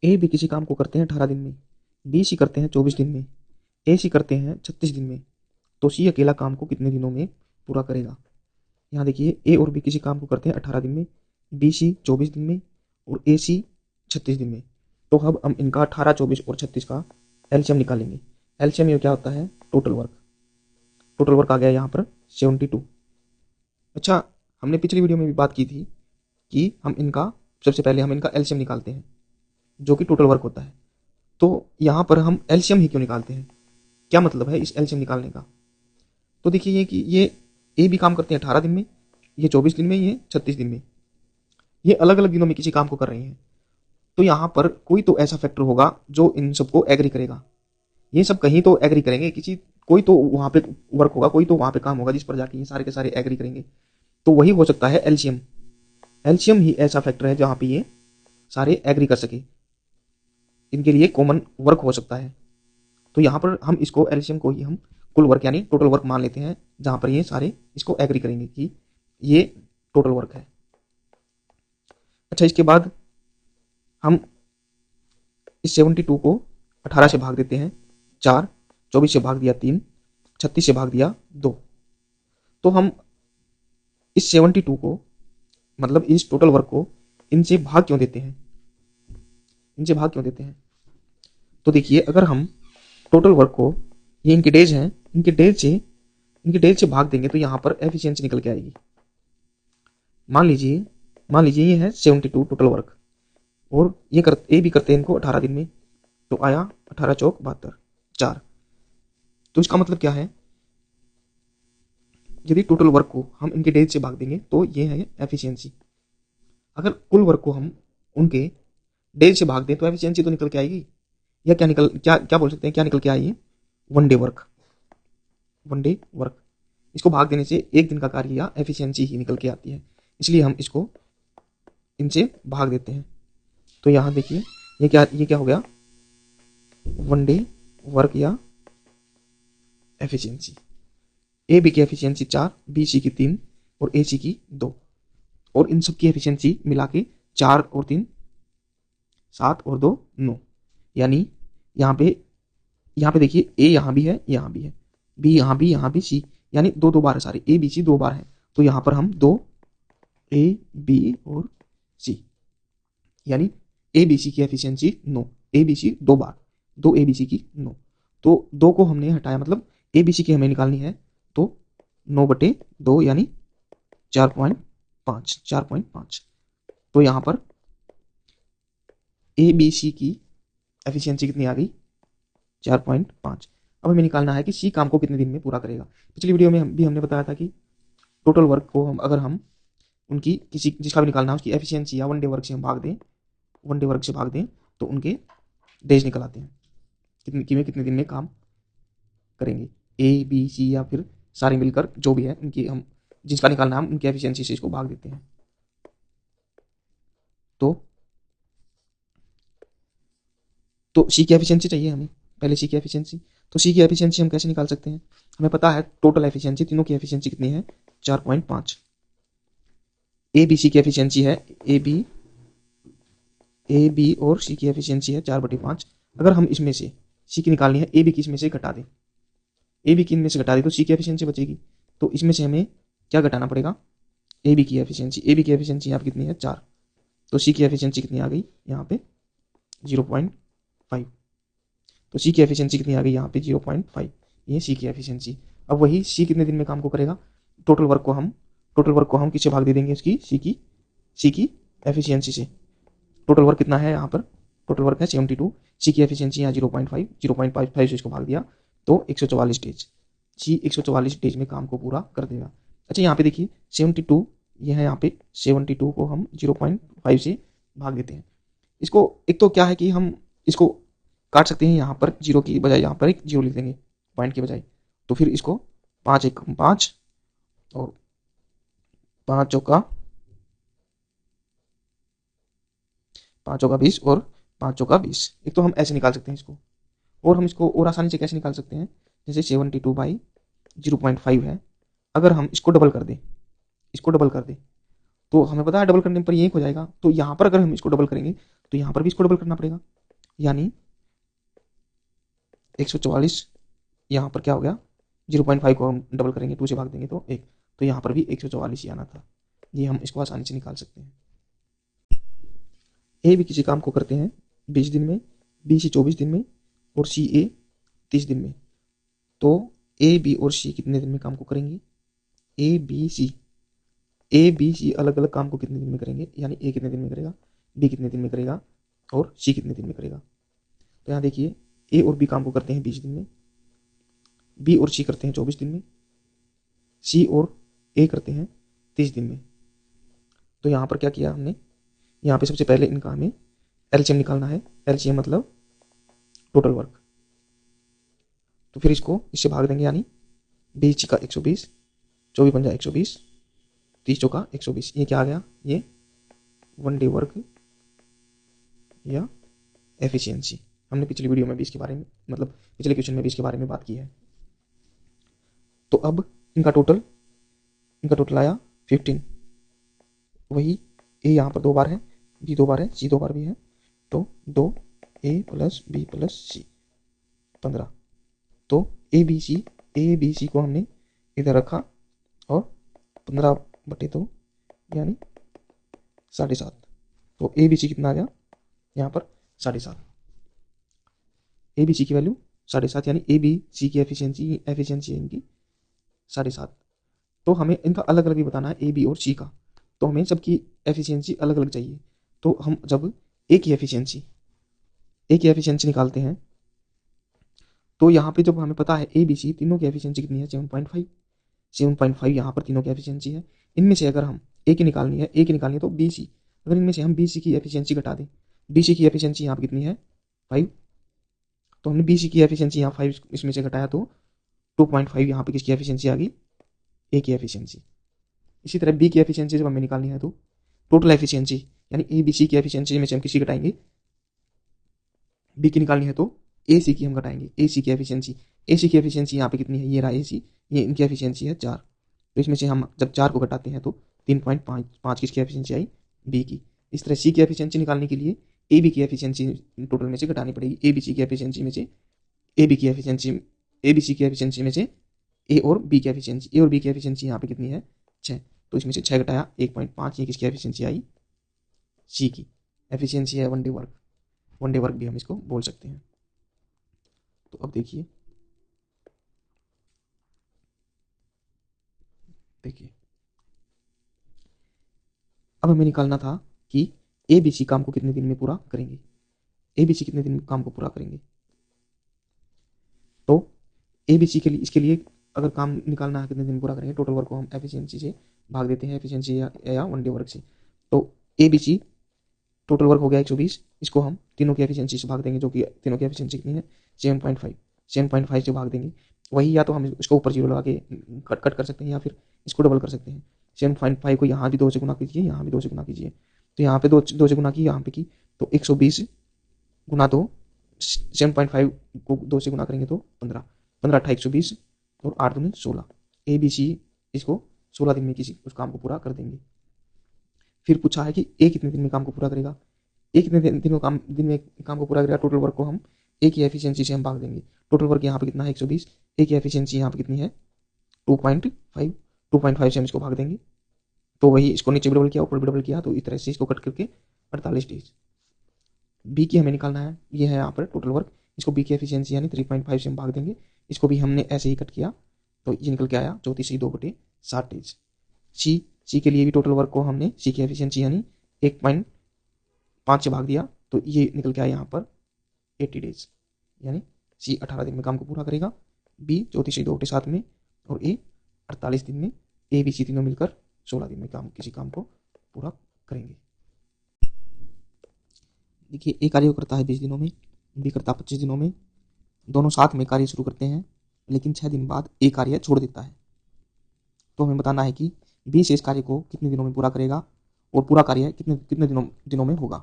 ए भी किसी काम को करते हैं 18 दिन में, बी सी करते हैं 24 दिन में, ए सी करते हैं 36 दिन में, तो सी अकेला काम को कितने दिनों में पूरा करेगा। यहाँ देखिए ए और बी किसी काम को करते हैं 18 दिन में, बी सी 24 दिन में और ए सी 36 दिन में। तो अब हम इनका 18, 24 और 36 का एलसीएम निकालेंगे। एलसीएम ये क्या होता है, टोटल वर्क। टोटल वर्क आ गया यहाँ पर 72। अच्छा, हमने पिछली वीडियो में भी बात की थी कि हम इनका सबसे पहले हम इनका एलसीएम निकालते हैं जो कि टोटल वर्क होता है। तो यहाँ पर हम एलसीएम ही क्यों निकालते हैं, क्या मतलब है इस एलसीएम निकालने का। तो देखिए ये कि ये ए भी काम करते हैं 18 दिन में, ये 24 दिन में, ये 36 दिन में, ये अलग अलग दिनों में किसी काम को कर रही हैं। तो यहाँ पर कोई तो ऐसा फैक्टर होगा जो इन सबको एग्री करेगा। ये सब कहीं तो एग्री करेंगे, किसी कोई तो वहाँ पे वर्क होगा, कोई तो वहाँ पे काम होगा जिस पर जाके ये सारे के सारे एग्री करेंगे। तो वही हो सकता है एलसीएम। एलसीएम ही ऐसा फैक्टर है जहाँ पे ये सारे एग्री कर सके, इनके लिए कॉमन वर्क हो सकता है। तो यहाँ पर हम इसको एलसीएम को ही हम कुल वर्क यानी टोटल वर्क मान लेते हैं, जहाँ पर ये सारे इसको एग्री करेंगे कि ये टोटल वर्क है। अच्छा, इसके बाद हम इस 72 को 18 से भाग देते हैं 4, 24 से भाग दिया 3, 36 से भाग दिया 2। तो हम इस 72 को मतलब इस टोटल वर्क को इनसे भाग क्यों देते हैं, इनसे भाग क्यों देते हैं। तो देखिए अगर हम टोटल वर्क को, ये इनके डेज हैं, इनके डेज से भाग देंगे तो यहाँ पर एफिशिएंसी निकल के आएगी। मान लीजिए ये है 72 टोटल वर्क और ए भी करते हैं इनको 18 दिन में, तो आया 18 चौक 72, 4। तो इसका मतलब क्या है, यदि टोटल वर्क को हम इनके डेज से भाग देंगे तो ये है एफिशिएंसी। अगर कुल वर्क को हम उनके डेज से भाग दें तो एफिशिएंसी तो निकल के आएगी। या क्या क्या बोल सकते हैं, क्या निकल के आएगी, one day work. One day work इसको भाग देने से एक दिन का कार्य या एफिशिएंसी ही निकल के आती है, इसलिए हम इसको इनसे भाग देते हैं। तो यहाँ देखिए ये क्या हो गया, वन डे वर्क या एफिशिएंसी। ए बी की एफिशिएंसी 4, बी सी की 3 और ए सी की 2, और इन सब की एफिशिएंसी मिला के 4 और 3 7 और 2 9। यानी यहाँ पे देखिए ए यहाँ भी है, यहाँ भी है, बी यहाँ भी, सी यानी दो दो बार है सारे, ए बी सी 2 बार है। तो यहाँ पर हम 2 ए बी और सी, यानी ए बी सी की एफिशिएंसी 9, ए बी सी 2 बार, 2 ए बी सी की 9। तो 2 को हमने हटाया, मतलब ए बी सी की हमें निकालनी है, तो 9/2 यानी 4.5, 4.5। तो यहाँ पर ए बी सी की एफिशिएंसी कितनी आ गई, 4.5। अब हमें निकालना है कि सी काम को कितने दिन में पूरा करेगा। पिछली वीडियो में हमने बताया था कि टोटल वर्क को अगर हम उनकी किसी जिसका भी निकालना है उसकी एफिशिएंसी या वन डे वर्क से हम भाग दें, वन डे वर्क से भाग दें तो उनके डेज निकल आते हैं, कितने दिन में काम करेंगे। ए बी सी या फिर सारे मिलकर जो भी है इनकी हम जिसका निकालना है हम उनकी एफिशिएंसी से इसको भाग देते हैं। तो सी की एफिशिएंसी चाहिए हमें, पहले सी की एफिशिएंसी। तो सी की एफिशिएंसी हम कैसे निकाल सकते हैं, हमें पता है टोटल एफिशिएंसी तीनों की एफिशिएंसी कितनी है, 4.5। ए बी सी की एफिशिएंसी है, ए बी और सी की एफिशिएंसी है 4/5। अगर हम इसमें से सी की निकालनी है, ए बी की इसमें से घटा दें, ए बी की इनमें से घटा दें तो सी की एफिशिएंसी बचेगी। तो इसमें से हमें क्या घटाना पड़ेगा, ए बी की एफिशिएंसी यहाँ पे कितनी है, 4। तो सी की एफिशिएंसी कितनी आ गई यहाँ पे 0.5। तो सी की एफिशिएंसी कितनी आ गई यहाँ पे 0.5, ये सी की एफिशिएंसी। अब वही सी कितने दिन में काम को करेगा, टोटल वर्क को हम किससे भाग दे देंगे, उसकी सी की एफिशिएंसी से। टोटल वर्क कितना है यहाँ पर, टोटल वर्क है 72, सी की एफिशिएंसी यहाँ 0.5 से इसको भाग दिया तो 144 डेज, सी 144 डेज में काम को पूरा कर देगा। अच्छा, यहाँ पे देखिए 72, ये है यहाँ पे 72 को हम 0.5 से भाग देते हैं। इसको एक तो क्या है कि हम इसको काट सकते हैं, यहाँ पर जीरो की बजाय यहाँ पर एक जीरो लिख देंगे पॉइंट की बजाय। तो फिर इसको 5 1 5 और 5 चौका 20 और 5 चौका 20। एक तो हम ऐसे निकाल सकते हैं इसको, और हम इसको और आसानी से कैसे निकाल सकते हैं, जैसे 72/0.5 है, अगर हम इसको डबल कर दें तो हमें पता है डबल करने पर ये 1 हो जाएगा, तो यहाँ पर अगर हम इसको डबल करेंगे तो यहाँ पर भी इसको डबल करना पड़ेगा, यानी 144, यहाँ पर क्या हो गया 0.5 को हम डबल करेंगे 2 से भाग देंगे तो 1, तो यहाँ पर भी 144 ही आना था। ये हम इसको आसानी से निकाल सकते हैं। ए भी किसी काम को करते हैं 20 दिन में, बी सी 24 दिन में और सी ए 30 दिन में। तो ए बी और सी कितने दिन में काम को करेंगे? ए बी सी अलग अलग काम को कितने दिन में करेंगे, यानी ए कितने दिन में करेगा, बी कितने दिन में करेगा और सी कितने दिन में करेगा। तो यहाँ देखिए ए और बी काम को करते हैं 20 दिन में, बी और सी करते हैं 24 दिन में, सी और ए करते हैं 30 दिन में। तो यहाँ पर क्या किया हमने, यहाँ पे सबसे पहले इनका हमें एलसीएम निकालना है। एलसीएम मतलब टोटल वर्क। तो फिर इसको इससे भाग देंगे, यानी 20 का 120, 24 पंजा 120, 30 चौका 120। ये क्या आ गया, ये 1 डे वर्क या एफिशिएंसी। हमने पिछली वीडियो में भी इसके बारे में, मतलब पिछले क्वेश्चन में भी इसके बारे में बात की है। तो अब इनका टोटल आया 15। वही ए यहाँ पर 2 बार है, बी 2 बार है, सी 2 बार भी है, तो 2 ए प्लस बी प्लस सी 15। तो ए बी सी को हमने इधर रखा और 15/2 यानी 7.5। तो ए बी सी कितना आ गया यहाँ पर 7.5। ए बी सी की वैल्यू 7.5, यानी ए बी सी की एफिशिएंसी है इनकी 7.5। तो हमें इनका अलग अलग भी बताना है, ए बी और सी का। तो हमें सबकी एफिशिएंसी अलग अलग चाहिए। तो हम जब ए की एफिशिएंसी निकालते हैं तो यहाँ पे जब हमें पता है ए बी सी तीनों की एफिशिएंसी कितनी है 7.5 यहाँ पर तीनों की एफिशिएंसी है। इनमें से अगर हम ए की निकालनी है तो बी सी, अगर इनमें से हम बी सी की एफिशिएंसी घटा दें, बी सी की एफिशिएंसी यहाँ पर कितनी है 5, तो हमने बी सी की एफिशिएंसी यहाँ 5 इसमें से घटाया तो 2.5 यहाँ पे किसकी एफिशिएंसी आ गई, ए की एफिशिएंसी। इसी तरह बी की एफिशिएंसी जब हमें निकालनी है तो टोटल एफिशिएंसी, यानी ए बी सी की एफिशिएंसी में से हम किसी घटाएंगे, बी की निकालनी है तो ए सी की हम घटाएंगे, ए सी की एफिशिएंसी यहाँ पे कितनी है, ये रहा ए सी, ये इनकी एफिशिएंसी है 4। तो इसमें से हम जब 4 को घटाते हैं तो 3.5 किसकी एफिशिएंसी आई, बी की। इस तरह सी की एफिशिएंसी निकालने के लिए ए बी की एफिशिएंसी टोटल में से घटानी पड़ेगी, ए बी सी की एफिशिएंसी में से ए बी सी की एफिशिएंसी में से ए और बी की एफिशिएंसी यहाँ पे कितनी है 6। तो इसमें से 6 घटाया 1.5, ये किसकी एफिशिएंसी आई, सी की एफिशिएंसी है 1 डे वर्क भी हम इसको बोल सकते हैं। तो अब देखिए अब हमें निकालना था कि ए बी सी काम को कितने दिन में पूरा करेंगे, कितने दिन में काम को पूरा करेंगे। तो ए बी सी के लिए, इसके लिए अगर काम निकालना है कितने दिन पूरा करेंगे, टोटल वर्क को हम एफिशिएंसी से भाग देते हैं, एफिशिएंसी या 1 डे वर्क से। तो A B C total work हो गया 120, इसको हम तीनों की एफिशिएंसी से भाग देंगे, जो कि तीनों की एफिशिएंसी कितनी है 7.5 से भाग देंगे। वही या तो हम इसको ऊपर 0 लगा के कट कर सकते हैं या फिर इसको डबल कर सकते हैं। 7.5 को यहाँ भी 2 से गुना कीजिए, यहाँ भी 2 से गुना कीजिए। तो यहाँ पे 2 से गुना की, यहाँ पे की, तो 120 गुना 2, 7.5 को 2 से गुना करेंगे तो 15 8 120 और 8 दूनी 16। ए बी सी इसको 16 दिन में किसी उस काम को पूरा कर देंगे। फिर पूछा है कि ए कितने दिन में काम को पूरा करेगा, ए कितने दिन में काम को पूरा करेगा। टोटल वर्क को हम ए की एफिशिएंसी से हम भाग देंगे। टोटल वर्क यहाँ पे कितना है 120, ए की एफिशिएंसी यहाँ पे कितनी है 2.5 से हम इसको भाग देंगे। तो वही इसको नीचे भी डबल किया, ऊपर भी डबल किया, तो इस तरह से इसको कट करके 48 डेज। बी की हमें निकालना है, ये है यहाँ पर टोटल वर्क, इसको बी की एफिशिएंसी यानी 3.5 से हम भाग देंगे। इसको भी हमने ऐसे ही कट किया तो ये निकल के आया 34/2/7 डेज। सी के लिए भी टोटल वर्क को हमने सी की एफिशिएंसी यानी 1.5 से भाग दिया, तो ये निकल के आया यहाँ पर 80 डेज, यानी सी 18 दिन में काम को पूरा करेगा, बी 34/2/7 में और ए 48 दिन में। ए बी सी तीनों मिलकर 16 दिन में किसी काम को पूरा करेंगे। देखिए ए कार्य करता है 20 दिनों में, बी करता है 25 दिनों में। दोनों साथ में कार्य शुरू करते हैं, लेकिन 6 दिन बाद ए कार्य छोड़ देता है। तो हमें बताना है कि बी शेष कार्य को कितने दिनों में पूरा करेगा और पूरा कार्य कितने दिनों में होगा।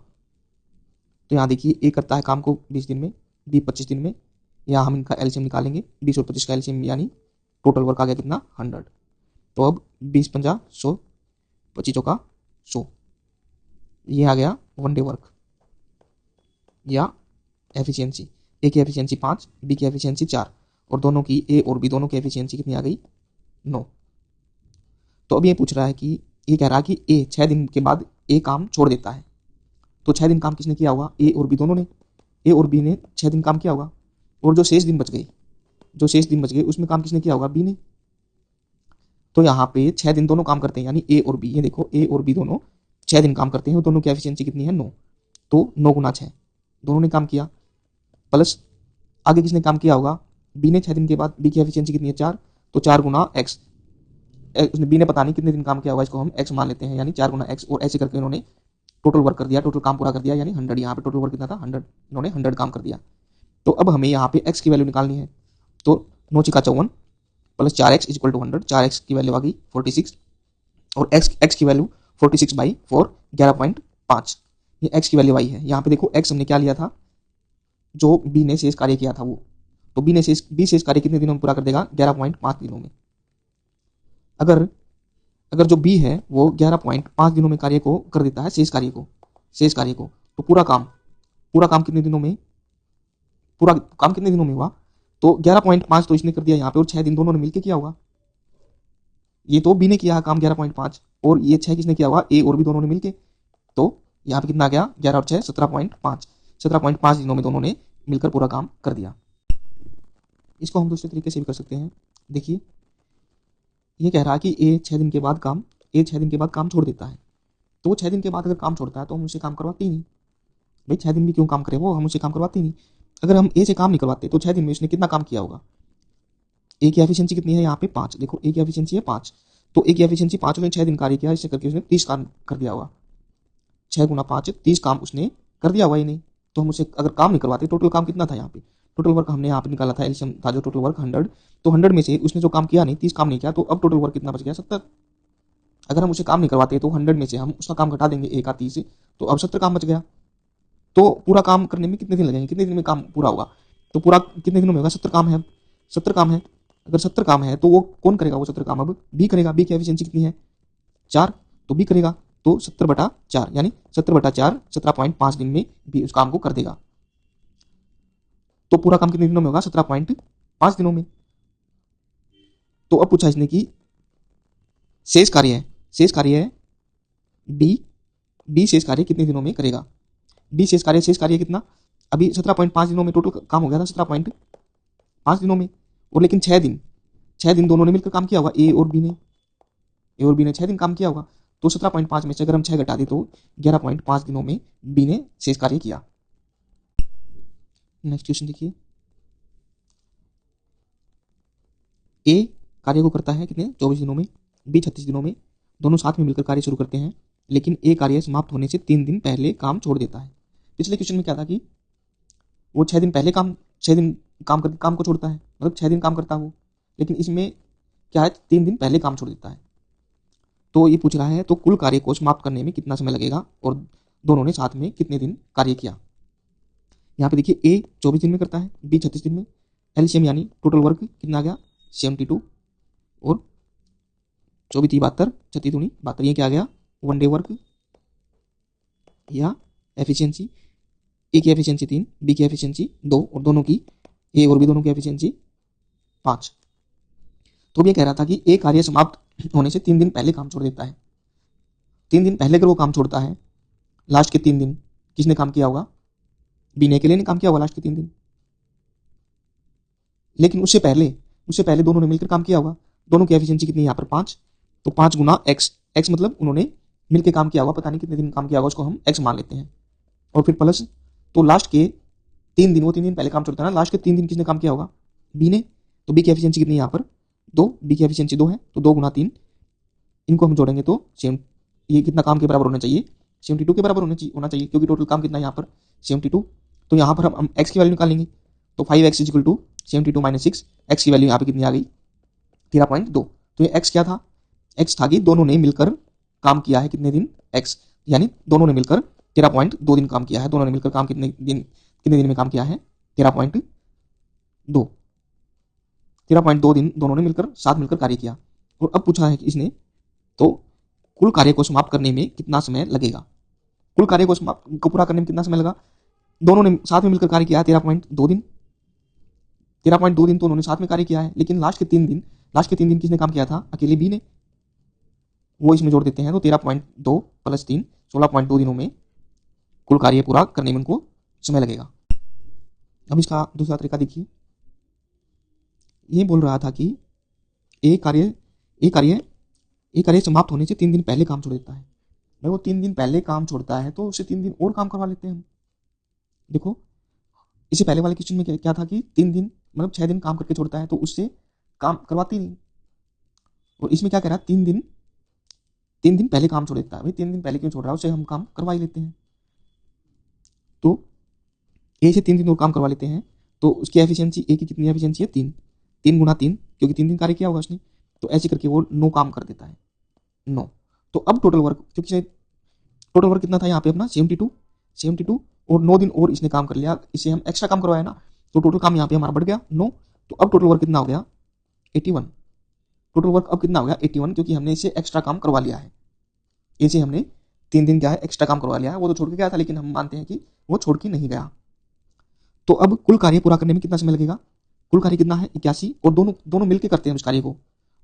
तो यहाँ देखिए ए करता है काम को 20 दिन में, बी 25 दिन में। यहाँ हम इनका एलसीएम निकालेंगे, 20 और 25 का एलसीएम यानी टोटल वर्क आ गया कितना 100। तो अब 20 पंजा 100, 25 चौका 100, ये आ गया 1 डे वर्क या एफिशिएंसी। ए की एफिशिएंसी 5, बी की एफिशिएंसी 4 और दोनों की, ए और बी दोनों की एफिशिएंसी कितनी आ गई? 9। तो अब ये पूछ रहा है कि, ये कह रहा है कि ए 6 दिन के बाद ए काम छोड़ देता है। तो 6 दिन काम किसने किया होगा? ए और बी दोनों ने। ए और बी ने 6 दिन काम किया होगा और जो शेष दिन बच गए उसमें काम किसने किया होगा? बी ने। तो यहाँ पे 6 दिन दोनों काम करते हैं, यानी ए और बी, ये देखो ए और बी दोनों 6 दिन काम करते हैं और दोनों की एफिशिएंसी कितनी है? 9। तो 9 गुना 6 दोनों ने काम किया, प्लस आगे किसने काम किया होगा? बी ने 6 दिन के बाद। बी की एफिशिएंसी कितनी है? 4। तो 4 गुना एक्स, उसने बी ने पता नहीं कितने दिन काम किया होगा, इसको हम एक्स मान लेते हैं, यानी 4 गुना एक्स, और ऐसे करके उन्होंने टोटल वर्क कर दिया, टोटल काम पूरा कर दिया, यानी 100। यहाँ पे टोटल वर्क कितना था? 100। इन्होंने 100 काम कर दिया। तो अब हमें यहाँ पे एक्स की वैल्यू निकालनी है। तो 9 × 54 plus 4x equal to 100। 4x की वैल्यू आ गई 46 और x की वैल्यू 46/4 11.5, ये x की वैल्यू आई है। यहाँ पे देखो x हमने क्या लिया था? जो बी ने शेष कार्य किया था वो। तो बी शेष कार्य कितने दिनों में पूरा कर देगा? 11.5 दिनों में। अगर जो बी है वो 11.5 दिनों में कार्य को कर देता है, शेष कार्य को, तो पूरा काम कितने दिनों में हुआ? तो 11.5 तो इसने कर दिया यहाँ पे, और 6 दिन दोनों ने मिलकर किया होगा। ये तो बी ने किया है काम 11.5 और ये 6 किसने किया होगा? ए और बी दोनों ने मिलके। तो यहाँ पे कितना आ गया? 11 और 6 17.5। 17.5 दिनों में दोनों ने मिलकर पूरा काम कर दिया। इसको हम दूसरे तरीके से भी कर सकते हैं। देखिए, ये कह रहा है कि ए 6 दिन के बाद काम छोड़ देता है। तो वो 6 दिन के बाद अगर काम छोड़ता है तो हम उससे काम करवाते ही नहीं। भाई 6 दिन भी क्यों काम करे वो, हम उससे काम करवाते ही नहीं। अगर हम ए से काम नहीं करवाते तो 6 दिन में उसने कितना काम किया होगा? ए की एफिशिएंसी कितनी है यहाँ पे? 5। देखो ए की एफिशिएंसी है 5, तो ए की एफिशिएंसी 5 में 6 दिन कार्य किया, इससे करके उसने 30 काम कर दिया होगा। 6 गुना 5 30 काम उसने कर दिया होगा ही नहीं। तो हम उसे अगर काम नहीं करवाते, टोटल काम कितना था यहाँ पे? टोटल वर्क हमने यहाँ पे निकाला था, एलसीएम था जो टोटल वर्क 100। तो 100 में से उसने जो काम किया नहीं, 30 काम नहीं किया, तो अब टोटल वर्क कितना बच गया? 70। अगर हम उसे काम नहीं करवाते तो 100 में से हम उसका काम घटा देंगे ए का 30, तो अब 70 काम बच गया। तो पूरा काम करने में कितने दिन लगेंगे? कितने दिन में काम पूरा होगा? तो पूरा कितने दिनों में होगा? 70 काम है। 70 काम है, अगर 70 काम है तो वो कौन करेगा? वो 70 काम अब बी करेगा। बी की एफिशिएंसी कितनी है? 4, तो बी करेगा। तो 70/4 यानी 70/4 17.5 दिन में भी उस काम को कर देगा। तो पूरा काम कितने दिनों में होगा? 17.5 दिनों में। तो अब पूछा इसने कि शेष कार्य है बी शेष कार्य कितने दिनों में करेगा? बी शेष कार्य कितना? अभी 17.5 दिनों में टोटल काम हो गया था, 17.5 दिनों में। और लेकिन 6 दिन दोनों ने मिलकर काम किया होगा, ए और बी ने 6 दिन काम किया होगा। तो 17.5 में से अगर हम 6 घटा दें तो 11.5 दिनों में बी ने शेष कार्य किया। नेक्स्ट क्वेश्चन देखिए, ए कार्य को करता है कितने? 24 दिनों में, बी 36 दिनों में। दोनों साथ में मिलकर कार्य शुरू करते हैं, लेकिन ए कार्य समाप्त होने से 3 दिन पहले काम छोड़ देता है। पिछले क्वेश्चन में क्या था कि वो 6 दिन पहले काम को छोड़ता है, मतलब 6 दिन काम करता है वो, लेकिन इसमें क्या है? 3 दिन पहले काम छोड़ देता है। तो ये पूछ रहा है तो कुल कार्य को समाप्त करने में कितना समय लगेगा और दोनों ने साथ में कितने दिन कार्य किया? यहाँ पे देखिए, ए 24 दिन में करता है, बी 36 दिन में। एलसीएम यानी टोटल वर्क कितना आ गया? 72 और 24 × 72, 36 दूनी 72, ये क्या आ गया? 1 डे वर्क या एफिशिएंसी। ए की एफिशिएंसी 3, बी की एफिशिएंसी 2 और दोनों की, ए और बी दोनों की एफिशिएंसी 5। तो ये कह रहा था कि ए कार्य समाप्त होने से 3 दिन पहले काम छोड़ देता है। 3 दिन पहले अगर वो काम छोड़ता है, लास्ट के 3 दिन किसने काम किया होगा? बी ने अकेले ने काम किया होगा लास्ट के 3 दिन। लेकिन उससे पहले दोनों ने मिलकर काम किया होगा। दोनों की एफिशिएंसी कितनी है यहाँ पर? 5। तो 5 गुना एक्स मतलब उन्होंने मिलकर काम किया होगा, पता नहीं कितने दिन काम किया होगा, उसको हम एक्स मान लेते हैं। और फिर प्लस, तो लास्ट के 3 दिन, वो 3 दिन पहले काम छोड़ता है ना, लास्ट के 3 दिन किसने काम किया होगा? बी ने। तो बी की एफिशिएंसी कितनी है यहाँ पर? 2। बी की एफिशिएंसी 2 है, तो 2 गुना 3, इनको हम जोड़ेंगे तो ये कितना काम के बराबर होना चाहिए? 72 के बराबर होना चाहिए, क्योंकि टोटल काम कितना है यहाँ पर? 72। तो यहाँ पर हम एक्स की वैल्यू निकालेंगे, तो 5x इक्वल टू 72 - 6। एक्स की वैल्यू यहाँ पे कितनी आ गई? 13.2। तो ये एक्स क्या था? एक्स था कि दोनों ने मिलकर काम किया है कितने दिन? एक्स, यानी दोनों ने मिलकर 13.2 दिन काम किया है। दोनों ने मिलकर काम कितने दिन में काम किया है? 13.2 13.2 दिन दोनों ने साथ मिलकर कार्य किया। और अब पूछा है कि इसने तो कुल कार्य को समाप्त करने में कितना समय लगेगा। कुल कार्य को पूरा करने में कितना समय लगा। दोनों ने साथ में मिलकर कार्य किया है 13.2 दिन। 13.2 दिन तो उन्होंने साथ में कार्य किया है, लेकिन लास्ट के 3 दिन किसने काम किया था, अकेले बी ने। वो इसमें जोड़ देते हैं तो 13.2 + 3 16.2 दिनों में कुल कार्य पूरा करने में उनको समय लगेगा। अब इसका दूसरा तरीका देखिए, ये बोल रहा था कि एक कार्य समाप्त होने से 3 दिन पहले काम छोड़ देता है। भाई वो 3 दिन पहले काम छोड़ता है तो उससे 3 दिन और काम करवा लेते हैं हम। देखो इससे पहले वाले क्वेश्चन में क्या था कि 3 दिन मतलब 6 दिन काम करके छोड़ता है तो उससे काम करवाती नहीं, और इसमें क्या कह रहा है 3 दिन पहले काम छोड़ देता है। भाई 3 दिन पहले क्यों छोड़ रहा है, उससे हम काम करवा ही लेते हैं। तो ए से 3 दिन और काम करवा लेते हैं तो उसकी एफिशिएंसी, ए की कितनी एफिशिएंसी है 3, 3 × 3 क्योंकि 3 दिन कार्य किया होगा उसने, तो ऐसे करके वो 9 काम कर देता है 9। तो अब टोटल वर्क, क्योंकि टोटल वर्क कितना था यहाँ पे अपना 72 और 9 दिन और इसने काम कर लिया, इसे हम एक्स्ट्रा काम करवाया ना, तो टोटल काम यहाँ पे हमारा बढ़ गया 9। तो अब टोटल वर्क कितना हो गया 81। टोटल वर्क अब कितना हो गया 81, क्योंकि हमने इसे एक्स्ट्रा काम करवा लिया है। इसे हमने 3 दिन क्या है एक्स्ट्रा काम करवा लिया है। वो तो छोड़ के गया था, लेकिन हम मानते हैं कि वो छोड़ के नहीं गया। तो अब कुल कार्य पूरा करने में कितना समय लगेगा। कुल कार्य कितना है 81, और दोनों मिलकर करते हैं उस कार्य को,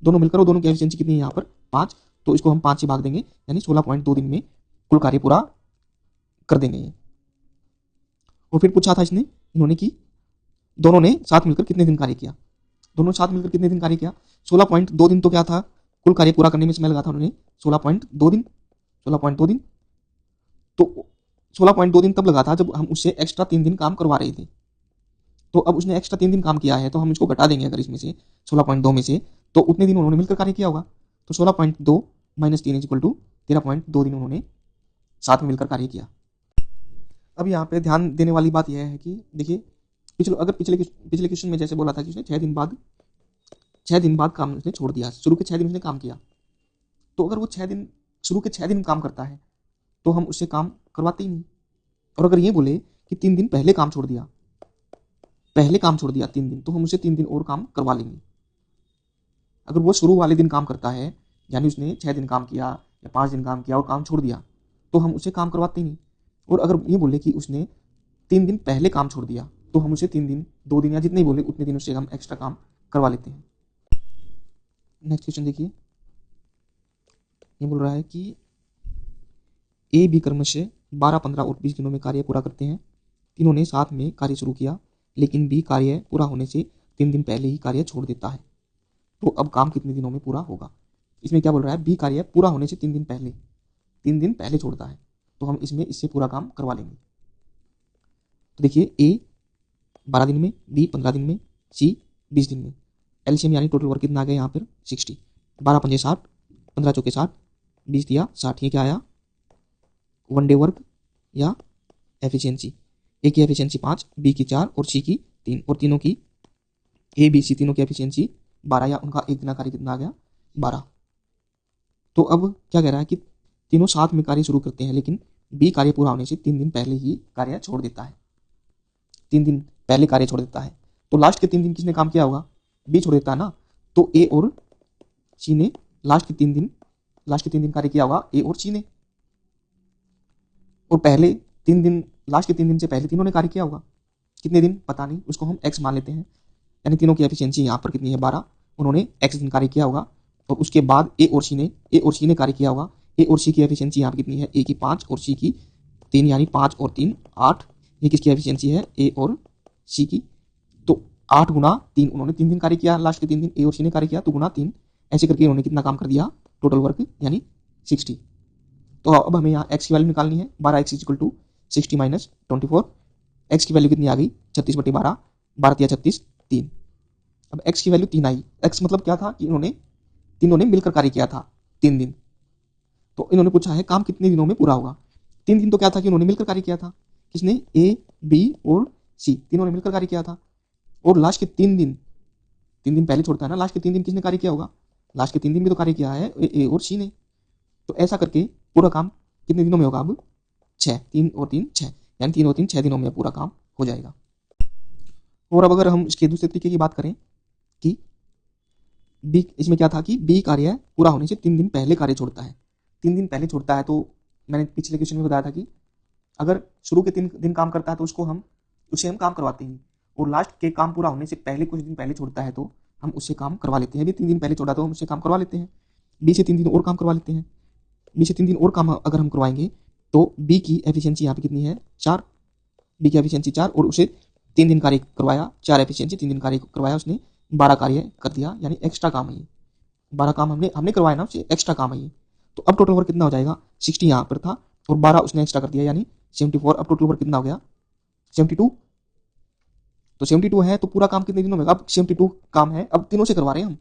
दोनों मिलकर, और दोनों की एफिशिएंसी कितनी है यहाँ पर 5, तो इसको हम 5 से भाग देंगे, यानी 16.2 दिन में कुल कार्य पूरा कर देंगे ये। और फिर पूछा था इन्होंने कि दोनों ने साथ मिलकर कितने दिन कार्य किया। दोनों साथ मिलकर कितने दिन कार्य किया, 16.2 दिन तो क्या था, कुल कार्य पूरा करने में समय लगा था उन्होंने 16.2 दिन। 16.2 दिन तो 16.2 दिन तब लगा था जब हम उससे एक्स्ट्रा 3 दिन काम करवा रहे थे। तो अब उसने एक्स्ट्रा 3 दिन काम किया है तो हम इसको घटा देंगे अगर इसमें से 16.2 में से, तो उतने दिन उन्होंने मिलकर कार्य किया होगा। तो 16.2 - 3 = 13.2 दिन उन्होंने साथ में मिलकर कार्य किया। अब यहाँ पे ध्यान देने वाली बात यह है कि देखिए पिछले क्वेश्चन में जैसे बोला था कि उसने 6 दिन बाद काम उसने छोड़ दिया, शुरू के 6 दिन उसने काम किया। तो अगर वो शुरू के 6 दिन काम करता है तो हम उससे काम करवाते ही नहीं। और अगर ये बोले कि 3 दिन पहले काम छोड़ दिया 3 दिन, तो हम उसे 3 दिन और काम करवा लेंगे। अगर वो शुरू वाले दिन काम करता है, यानी उसने 6 दिन काम किया या 5 दिन काम किया और काम छोड़ दिया, तो हम उसे काम करवाते नहीं। और अगर ये बोले कि उसने 3 दिन पहले काम छोड़ दिया, तो हम उसे 3 दिन 2 दिन या जितने बोले उतने दिन उससे हम एक्स्ट्रा काम करवा लेते हैं। नेक्स्ट क्वेश्चन देखिए, ये बोल रहा है कि ए बी क्रम से 12, 15 और 20 दिनों में कार्य पूरा करते हैं। तीनों ने साथ में कार्य शुरू किया, लेकिन बी कार्य पूरा होने से 3 दिन पहले ही कार्य छोड़ देता है। तो अब काम कितने दिनों में पूरा होगा। इसमें क्या बोल रहा है, बी कार्य पूरा होने से 3 दिन पहले छोड़ता है, तो हम इससे पूरा काम करवा लेंगे। तो देखिए ए 12 दिन में, बी 15 दिन में, सी 20 दिन में। एलसीएम यानी टोटल वर्क कितना आ गया यहाँ पर 60। 12 पंजे 60, 15 चौके 60, 20 दिया 60। ये क्या आया, 1 डे वर्क या एफिशिएंसी। ए की एफिशिएंसी 5, बी की 4 और सी की 3, और तीनों की ए बी सी तीनों की एफिशिएंसी 12, या उनका एक दिन कार्य कितना आ गया 12। तो अब क्या कह रहा है कि तीनों साथ में कार्य शुरू करते हैं, लेकिन बी कार्य पूरा होने से 3 दिन पहले ही कार्य छोड़ देता है। 3 दिन पहले कार्य छोड़ देता है, तो लास्ट के 3 दिन किसने काम किया होगा, बी छोड़ देता है ना। तो ए और सी ने लास्ट के 3 दिन कार्य किया होगा, ए और सी ने। और पहले 3 दिन, लास्ट के 3 दिन से पहले तीनों ने कार्य किया होगा। कितने दिन पता नहीं, उसको हम एक्स मान लेते हैं, यानी तीनों की एफिशिएंसी यहाँ पर कितनी है 12। उन्होंने एक्स दिन कार्य किया होगा, और उसके बाद ए और सी ने कार्य किया होगा। ए और सी की एफिशिएंसी यहाँ पर कितनी है, ए की 5 और सी की 3, यानी 5 और 3 8। ये किसकी एफिशिएंसी है, ए और सी की। तो 8 × 3 उन्होंने 3 दिन कार्य किया, लास्ट के 3 दिन ए और सी ने कार्य किया, तो × 3 ऐसे करके उन्होंने कितना काम कर दिया टोटल वर्क, यानी 60। तो अब हमें यहाँ x की वैल्यू निकालनी है। 12x = 60 - 24। x की वैल्यू कितनी आ गई 36/12, 12 × 36 3। अब x की वैल्यू 3 आई। x मतलब क्या था कि तीनों ने मिलकर कार्य किया था 3 दिन। तो इन्होंने पूछा है काम कितने दिनों में पूरा होगा। 3 दिन तो क्या था कि उन्होंने मिलकर कार्य किया था, किसने, ए बी और सी तीनों ने मिलकर कार्य किया था। और लास्ट के 3 दिन पहले छोड़ता है ना, लास्ट के 3 दिन किसने कार्य किया होगा, लास्ट के 3 दिन भी तो कार्य किया है ए और सी ने। तो ऐसा करके पूरा काम कितने दिनों में होगा, अब 6, 3 और 3 6, यानी 3 और 3 6 दिनों में पूरा काम हो जाएगा। और अब अगर हम इसके दूसरे तरीके की बात करें कि बी, इसमें क्या था कि बी कार्य पूरा होने से 3 दिन पहले कार्य छोड़ता है। 3 दिन पहले छोड़ता है तो मैंने पिछले क्वेश्चन में बताया था कि अगर शुरू के 3 दिन काम करता है तो उससे हम काम करवाते हैं, और लास्ट के काम पूरा होने से पहले कुछ दिन पहले छोड़ता है तो हम उससे काम करवा लेते हैं। अभी 3 दिन पहले छोड़ा तो हम उससे काम करवा लेते हैं, बी से 3 दिन और काम करवा लेते हैं। बी से 3 दिन और काम अगर हम करवाएंगे तो बी की एफिशिएंसी यहाँ पे कितनी है 4, बी की एफिशिएंसी 4, और उसे 3 दिन कार्य करवाया, 4 एफिशिएंसी 3 दिन कार्य करवाया, उसने 12 कार्य कर दिया, यानी एक्स्ट्रा काम है ये। 12 काम हमने करवाया ना, उससे एक्स्ट्रा काम है ये। तो अब टोटल वर्क कितना हो जाएगा, 60 यहाँ पर था और 12 उसने एक्स्ट्रा कर दिया, यानी 74। अब टोटल वर्क कितना हो गया 72। तो 72 है तो पूरा काम कितने दिनों में, अब 72 काम है, अब तीनों से करवा रहे हैं हम,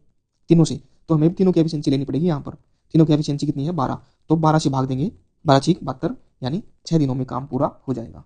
तीनों से, तो हमें तीनों की एफिशिएंसी लेनी पड़ेगी। यहाँ पर तीनों की एफिशिएंसी कितनी है 12, तो 12 से भाग देंगे, 12 6 72, यानी 6 दिनों में काम पूरा हो जाएगा।